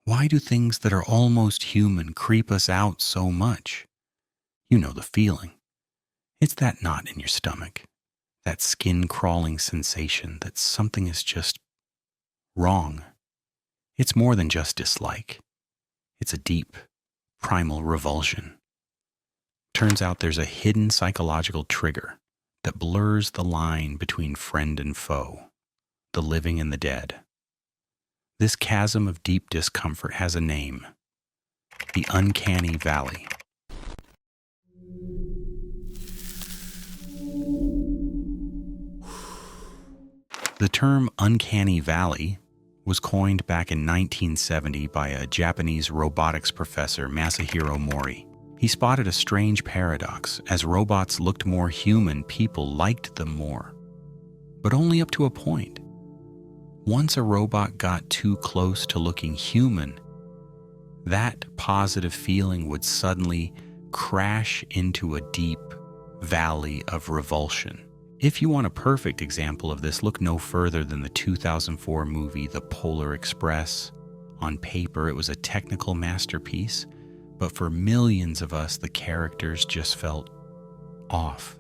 Why do things that are almost human creep us out so much? You know the feeling. It's that knot in your stomach, that skin-crawling sensation that something is just wrong. It's more than just dislike. It's a deep, primal revulsion. Turns out there's a hidden psychological trigger that blurs the line between friend and foe, the living and the dead. This chasm of deep discomfort has a name: the Uncanny Valley. The term Uncanny Valley was coined back in 1970 by a Japanese robotics professor, Masahiro Mori. He spotted a strange paradox. As robots looked more human, people liked them more. But only up to a point. Once a robot got too close to looking human, that positive feeling would suddenly crash into a deep valley of revulsion. If you want a perfect example of this, look no further than the 2004 movie The Polar Express. On paper, it was a technical masterpiece, but for millions of us, the characters just felt off.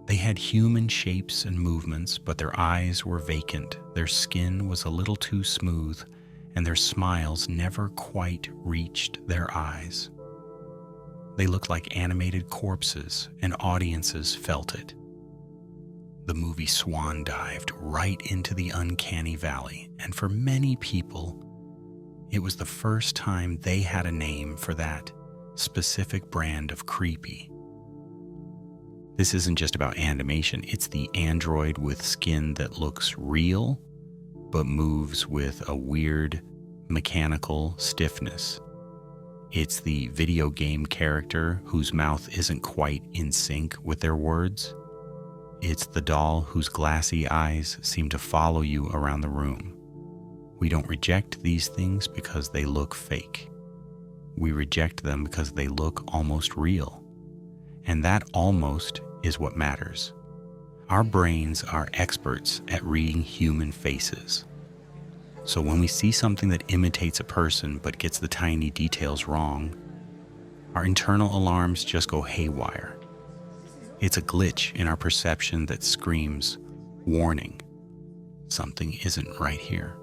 They had human shapes and movements, but their eyes were vacant, their skin was a little too smooth, and their smiles never quite reached their eyes. They looked like animated corpses, and audiences felt it. The movie swan dived right into the uncanny valley, and for many people, it was the first time they had a name for that specific brand of creepy. This isn't just about animation, it's the android with skin that looks real, but moves with a weird mechanical stiffness. It's the video game character whose mouth isn't quite in sync with their words. It's the doll whose glassy eyes seem to follow you around the room. We don't reject these things because they look fake. We reject them because they look almost real. And that almost is what matters. Our brains are experts at reading human faces. So when we see something that imitates a person but gets the tiny details wrong, our internal alarms just go haywire. It's a glitch in our perception that screams, warning, something isn't right here.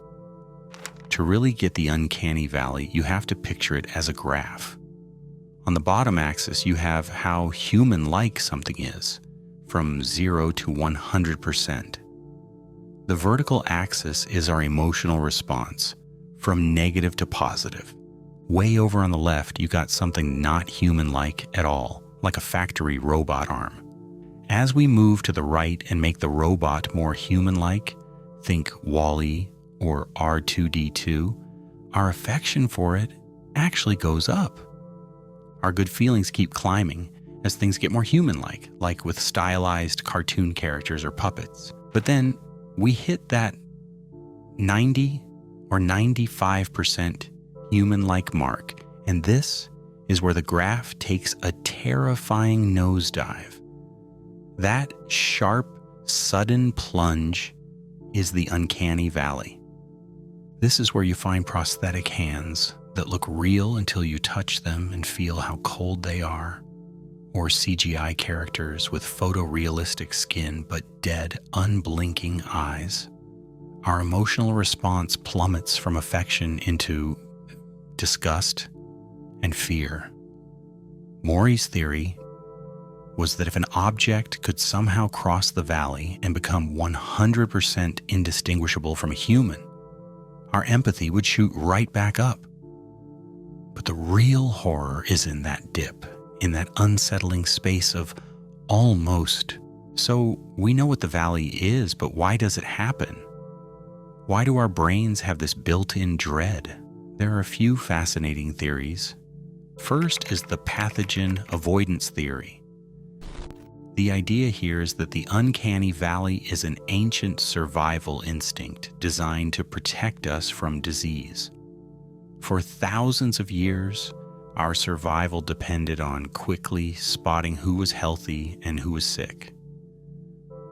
To really get the uncanny valley, you have to picture it as a graph. On the bottom axis, you have how human-like something is, from 0 to 100%. The vertical axis is our emotional response, from negative to positive. Way over on the left, you got something not human-like at all, like a factory robot arm. As we move to the right and make the robot more human-like, think WALL-E or R2-D2, our affection for it actually goes up. Our good feelings keep climbing as things get more human-like, like with stylized cartoon characters or puppets. But then we hit that 90 or 95% human-like mark, and this is where the graph takes a terrifying nosedive. That sharp, sudden plunge is the uncanny valley. This is where you find prosthetic hands that look real until you touch them and feel how cold they are, or CGI characters with photorealistic skin but dead, unblinking eyes. Our emotional response plummets from affection into disgust and fear. Mori's theory was that if an object could somehow cross the valley and become 100% indistinguishable from a human, our empathy would shoot right back up. But the real horror is in that dip, in that unsettling space of almost. So we know what the valley is, but why does it happen? Why do our brains have this built-in dread? There are a few fascinating theories. First is the pathogen avoidance theory. The idea here is that the uncanny valley is an ancient survival instinct designed to protect us from disease. For thousands of years, our survival depended on quickly spotting who was healthy and who was sick.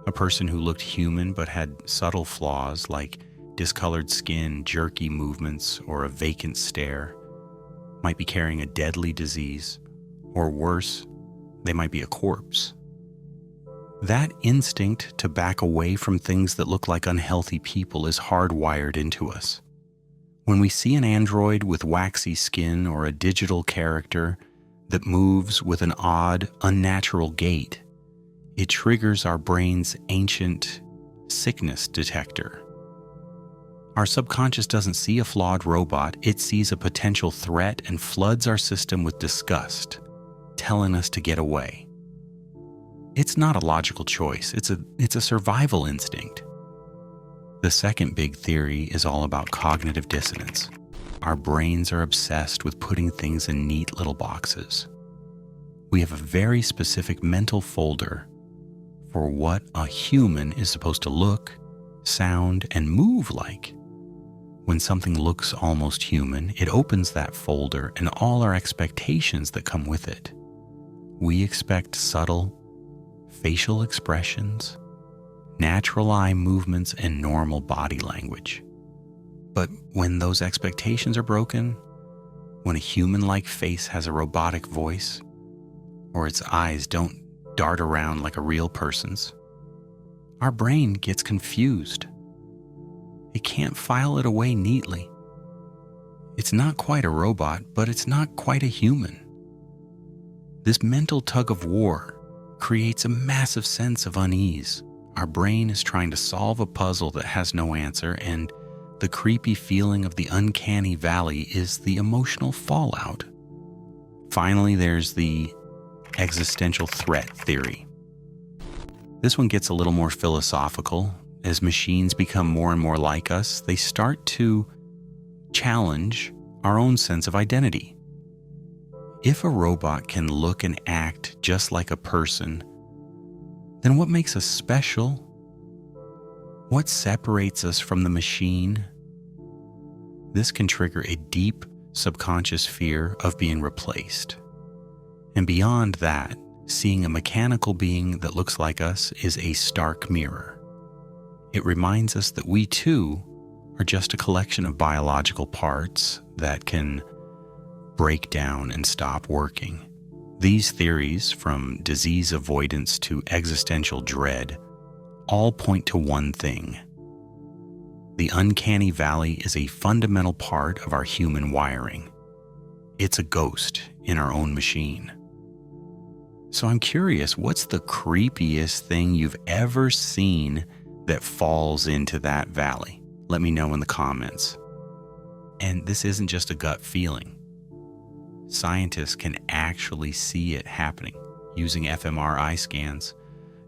A person who looked human but had subtle flaws like discolored skin, jerky movements, or a vacant stare, might be carrying a deadly disease, or worse, they might be a corpse. That instinct to back away from things that look like unhealthy people is hardwired into us. When we see an android with waxy skin or a digital character that moves with an odd, unnatural gait, it triggers our brain's ancient sickness detector. Our subconscious doesn't see a flawed robot, it sees a potential threat and floods our system with disgust, telling us to get away. It's not a logical choice, it's a survival instinct. The second big theory is all about cognitive dissonance. Our brains are obsessed with putting things in neat little boxes. We have a very specific mental folder for what a human is supposed to look, sound, and move like. When something looks almost human, it opens that folder and all our expectations that come with it. We expect subtle facial expressions, natural eye movements, and normal body language. But when those expectations are broken, when a human-like face has a robotic voice, or its eyes don't dart around like a real person's, our brain gets confused. It can't file it away neatly. It's not quite a robot, but it's not quite a human. This mental tug of war creates a massive sense of unease. Our brain is trying to solve a puzzle that has no answer, and the creepy feeling of the uncanny valley is the emotional fallout. Finally, there's the existential threat theory. This one gets a little more philosophical. As machines become more and more like us, they start to challenge our own sense of identity. If a robot can look and act just like a person, then what makes us special? What separates us from the machine? This can trigger a deep subconscious fear of being replaced. And beyond that, seeing a mechanical being that looks like us is a stark mirror. It reminds us that we too are just a collection of biological parts that can break down and stop working. These theories, from disease avoidance to existential dread, all point to one thing. The uncanny valley is a fundamental part of our human wiring. It's a ghost in our own machine. So I'm curious, what's the creepiest thing you've ever seen that falls into that valley? Let me know in the comments. And this isn't just a gut feeling. Scientists can actually see it happening. Using fMRI scans,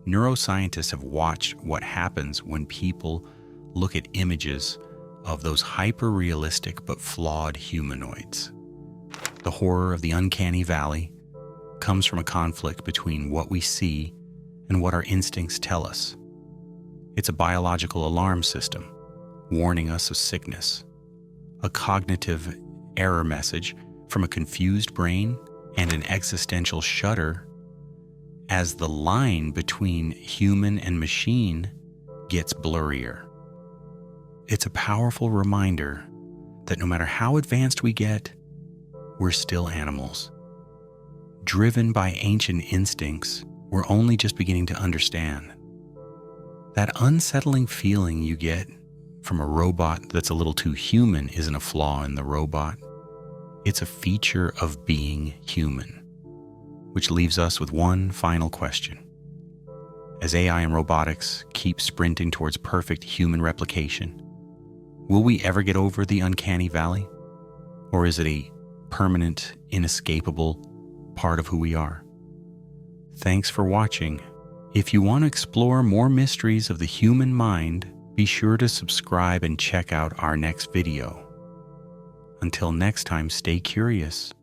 neuroscientists have watched what happens when people look at images of those hyper-realistic but flawed humanoids. The horror of the uncanny valley comes from a conflict between what we see and what our instincts tell us. It's a biological alarm system, warning us of sickness, a cognitive error message from a confused brain, and an existential shudder as the line between human and machine gets blurrier. It's a powerful reminder that no matter how advanced we get, we're still animals. Driven by ancient instincts we're only just beginning to understand. That unsettling feeling you get from a robot that's a little too human isn't a flaw in the robot. It's a feature of being human, which leaves us with one final question. As AI and robotics keep sprinting towards perfect human replication, will we ever get over the uncanny valley? Or is it a permanent, inescapable part of who we are? Thanks for watching. If you want to explore more mysteries of the human mind, be sure to subscribe and check out our next video. Until next time, stay curious.